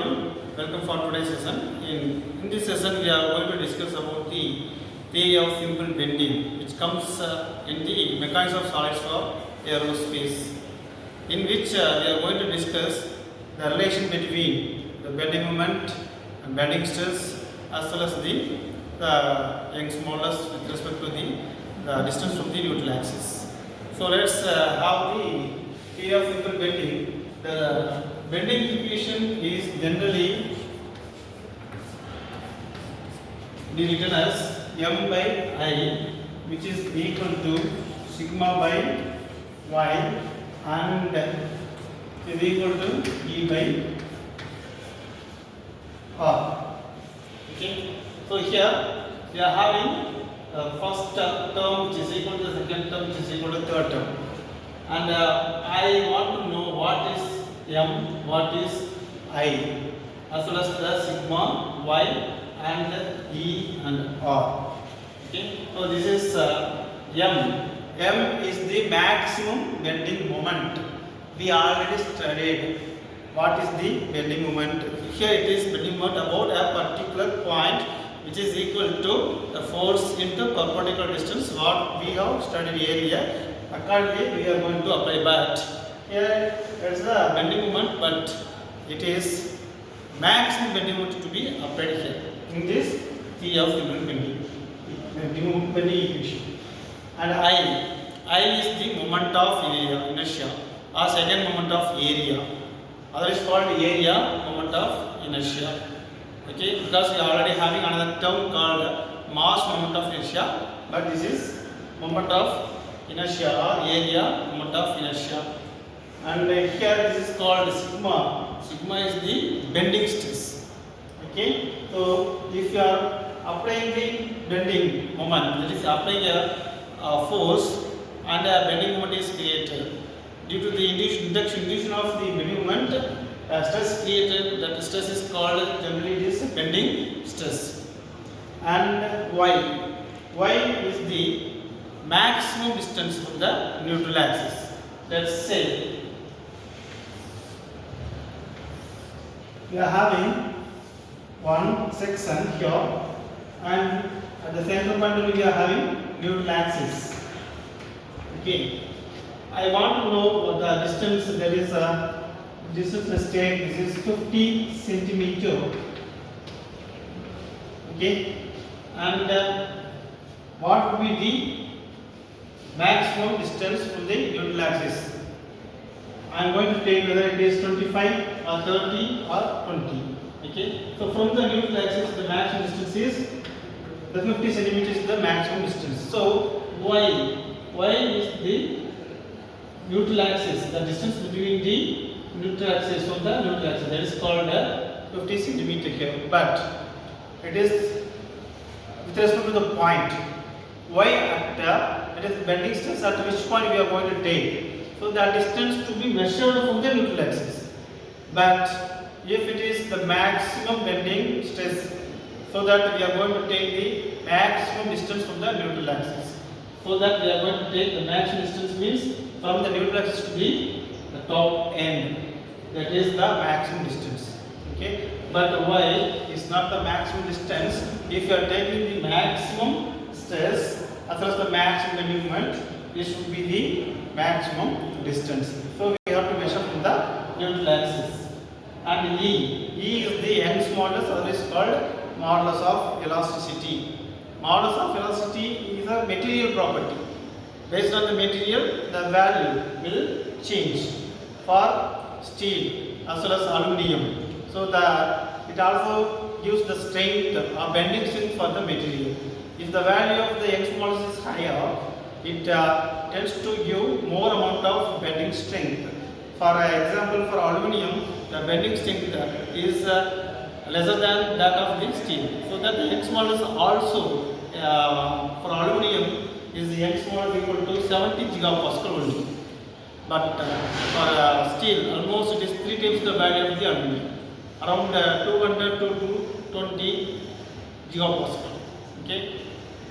everyone, welcome for today's session. In this session we are going to discuss about the theory of simple bending which comes in the mechanics of solids for aerospace, in which we are going to discuss the relation between the bending moment and bending stress as well as the Young's modulus with respect to the distance from the neutral axis. So let's have the theory of simple bending. The bending equation is generally written as m by I, which is equal to sigma by y and is equal to E by R. Okay. So here we are having the first term which is equal to the second term which is equal to the third term, and I want to know what is m, what is I, as well as the sigma, y and E and R. Okay. So this is m. M is the maximum bending moment. We already studied what is the bending moment. Here it is bending moment about a particular point which is equal to the force into perpendicular distance what we have studied earlier. Accordingly we are going to apply that. Here is the bending moment, but it is maximum bending moment to be applied here in this theory of simple bending equation. And I is the moment of inertia or second moment of area. Other is called area moment of inertia. Okay, because we are already having another term called mass moment of inertia, but this is moment of inertia or area moment of inertia. And here this is called sigma. Sigma is the bending stress. Okay, so if you are applying the bending moment, that is applying a force and a bending moment is created. Due to the induction of the bending moment, stress created, that stress is called generally this bending stress. And y is the maximum distance from the neutral axis. Let's say we are having one section here, and at the center point we are having neutral axis. Okay, I want to know what the distance. There is a distance. Let's take this is 50 centimeter. Okay, and what would be the maximum distance from the neutral axis? I am going to take whether it is 25 or 30 or 20. Okay, so from the neutral axis the maximum distance is the 50 centimeters is the maximum distance. So y is the neutral axis, the distance between the neutral axis from the neutral axis, that is called 50 centimeter here, but it is with respect to the point y at that is bending stress at which point we are going to take. So that distance to be measured from the neutral axis, but if it is the maximum bending stress, so that we are going to take the maximum distance from the neutral axis. So that we are going to take the maximum distance means from the neutral axis to the top end, that is the maximum distance. Okay, but y is not the maximum distance. If you are taking the maximum stress as well as the maximum bending moment, this would be the maximum distance. So we have to measure from the neutral axis. And E is the Young's modulus, or is called modulus of elasticity. Modulus of elasticity is a material property. Based on the material, the value will change for steel as well as aluminium. So it also gives the strength or bending strength for the material. If the value of the Young's modulus is higher, it tends to give more amount of bending strength. For example, for aluminium, the bending strength is lesser than that of the steel. So that the Young's modulus also for aluminium is the Young's modulus equal to 70 gigapascal only. But for steel, almost it is 3 times the value of the aluminium, around 200 to 220 gigapascal. Okay,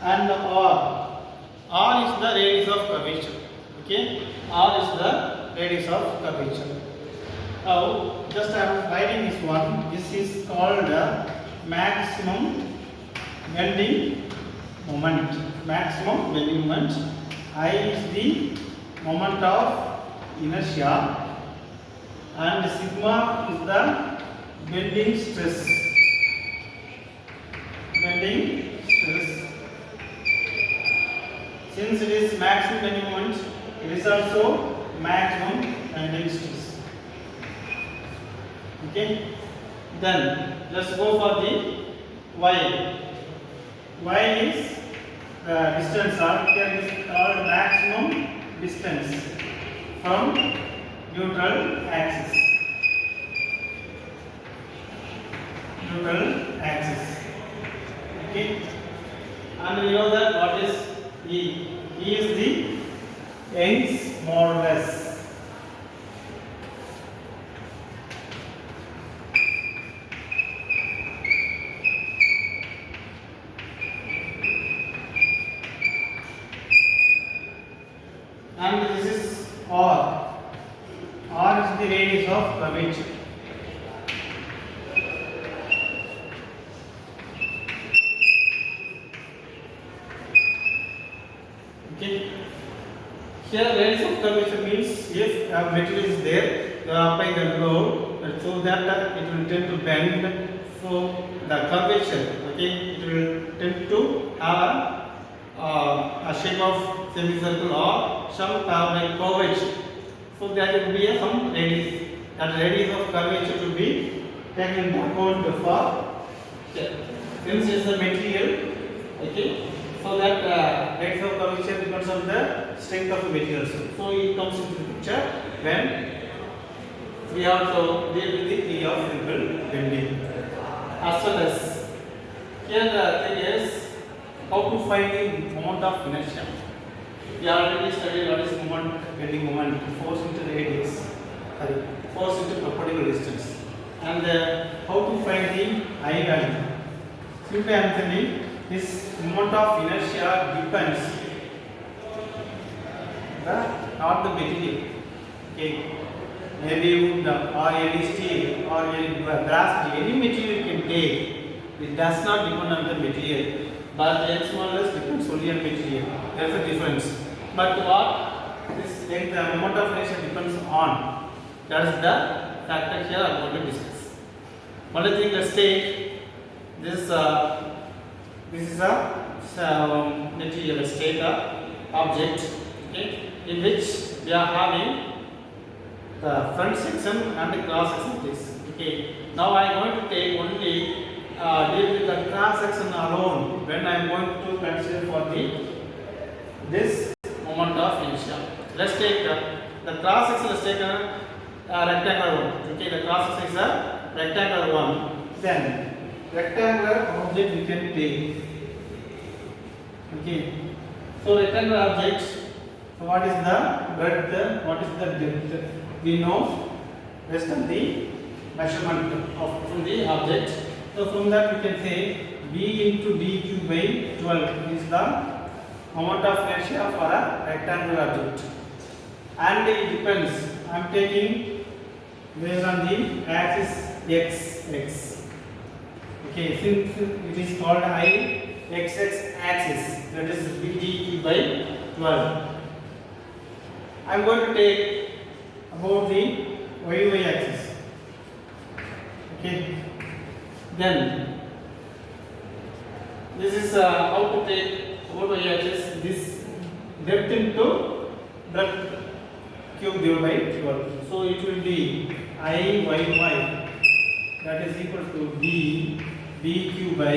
and R is the radius of curvature. Okay, R is the radius of curvature. Now, just I am writing this one. This is called maximum bending moment. Maximum bending moment. I is the moment of inertia and sigma is the bending stress. Bending stress. Since it is maximum bending moment, it is also maximum bending stress. Okay. Then let's go for the y. Y is the distance, or here is called maximum distance from neutral axis. Neutral axis. Okay. And we know that what is E? E is the Young's modulus. And this is R. R is the radius of curvature. Okay. Here radius of curvature means if a material is there, you apply the load so that it will tend to bend. So the curvature, okay, it will tend to have a shape of semicircle or some like curvature. So there will be some radius. That radius of curvature to be taken into account for since it's a material, okay. So that radius of curvature depends on the strength of the material. So it comes into the picture when we have to deal with the theory of simple bending. As well as here the thing is how to find the moment of inertia. We already studied what is moment, bending moment, force into radius, force into perpendicular distance, and how to find the I value. Simply I am telling this moment of inertia depends not the material. Okay, maybe wood or any steel or any brass, any material you can take. It does not depend on the material, but the Young's modulus depends only on material. There is a difference. But what this length, the moment of inertia depends on, that is the factor here I am going to discuss. One thing, let's take this. This is a material, let's take a object, okay, in which we are having the front section and the cross section. This, okay. Now I am going to take only deal with the cross section alone when I am going to consider for this moment of inertia. Let's take the cross section. Let's take a rectangular one. Okay, the cross section is a rectangular one. Then rectangular object we can take. Okay, so rectangular object. So what is the breadth? What is the depth? We know based on the measurement of from the object. So from that we can say B into dq by 12 is the moment of inertia for a rectangular object, and it depends. I am taking based on the axis x. Okay, since it is called x axis, that is bdq by 12. I am going to take about the y axis. Okay, then this is how to take about y axis. This depth into breadth cube divided by 12. So it will be I that is equal to d dq by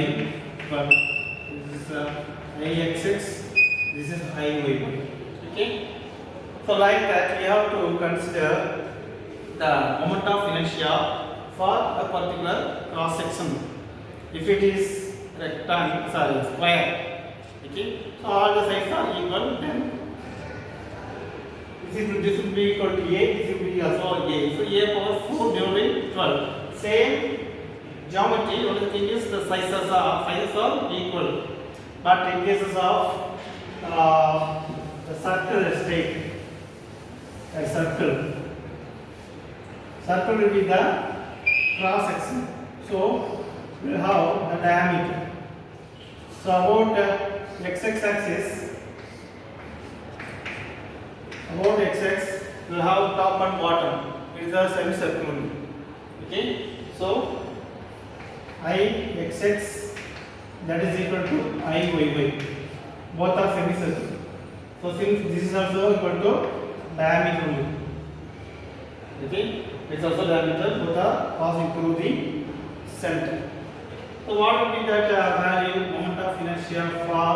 12. This is ixx. This is iy. Okay. So like that we have to consider the moment of inertia for a particular cross section. If it is square, okay, so all the sides are equal, then this will be equal to a, this will be also a. So a power 4 divided by 12. Same geometry, only thing is the sizes are equal. But in cases of the circle, let's take a circle. Circle will be the cross section. So we will have the diameter. So about x-axis, we will have top and bottom. It is a semicircle. Okay. So Ix that is equal to Iyy. Both are semicircle. So since this is also equal to diameter only. Okay. It's also diameter. Both are passing through the center. So what would be that value, moment of inertia for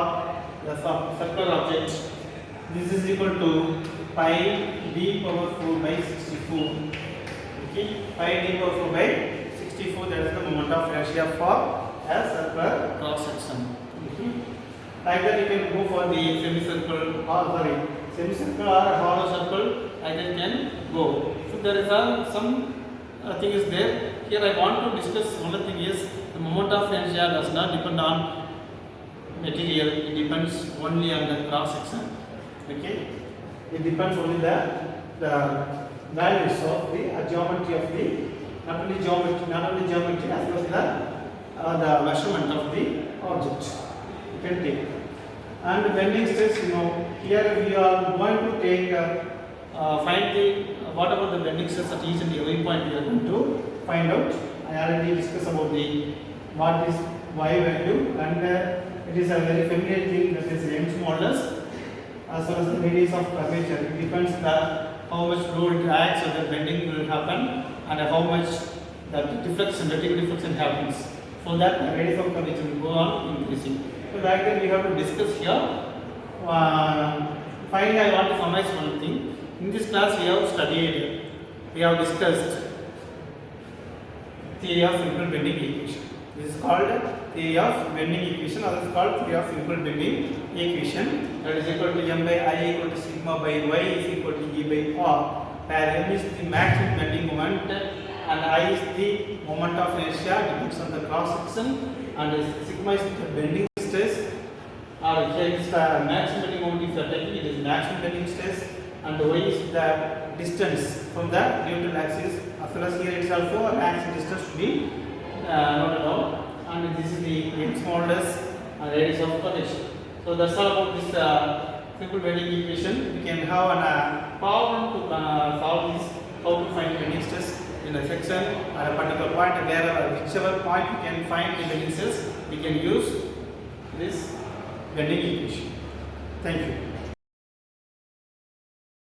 the circular object? This is equal to pi d power 4 by 64. Okay, pi d power 4 by 64. That is the moment of inertia for a circular cross section. Okay. Like that, you can go for the semicircle or semicircle or hollow circle. Like that, can go. So there is some thing is there. Here I want to discuss one thing is the moment of inertia does not depend on material. It depends only on the cross section. Okay, it depends only the values of the geometry of the not only geometry as well as the measurement of the object. You can take. And bending stress, here we are going to take find the whatever the bending stress at each and every point we are going to find out. I already discussed about the what is y value, and it is a very familiar thing, that is Young's modulus as well as the radius of curvature. It depends how much load it acts, so the bending will happen, and how much the deflection, vertical deflection happens. So that the radius of curvature will go on increasing. So like that we have to discuss here. Finally, I want to summarize one thing. In this class we have discussed theory of simple bending equation. This is called theory of bending equation, or is called theory of simple bending equation. That is equal to m by I equal to sigma by y is equal to E by R, where m is the maximum bending moment and I is the moment of inertia depends on the cross section, and sigma is the bending stress, or here is the maximum bending moment. If you are taking it is maximum bending stress, and y is the distance from the neutral axis, as well as here it is also an axis distance to be noted out, and this is the Young's modulus radius of curvature. So that's all about this simple bending equation. We can have a problem to solve this, how to find bending stress in a section or a particular point, and wherever whichever point you can find the bending stress, we can use this bending equation. Thank you.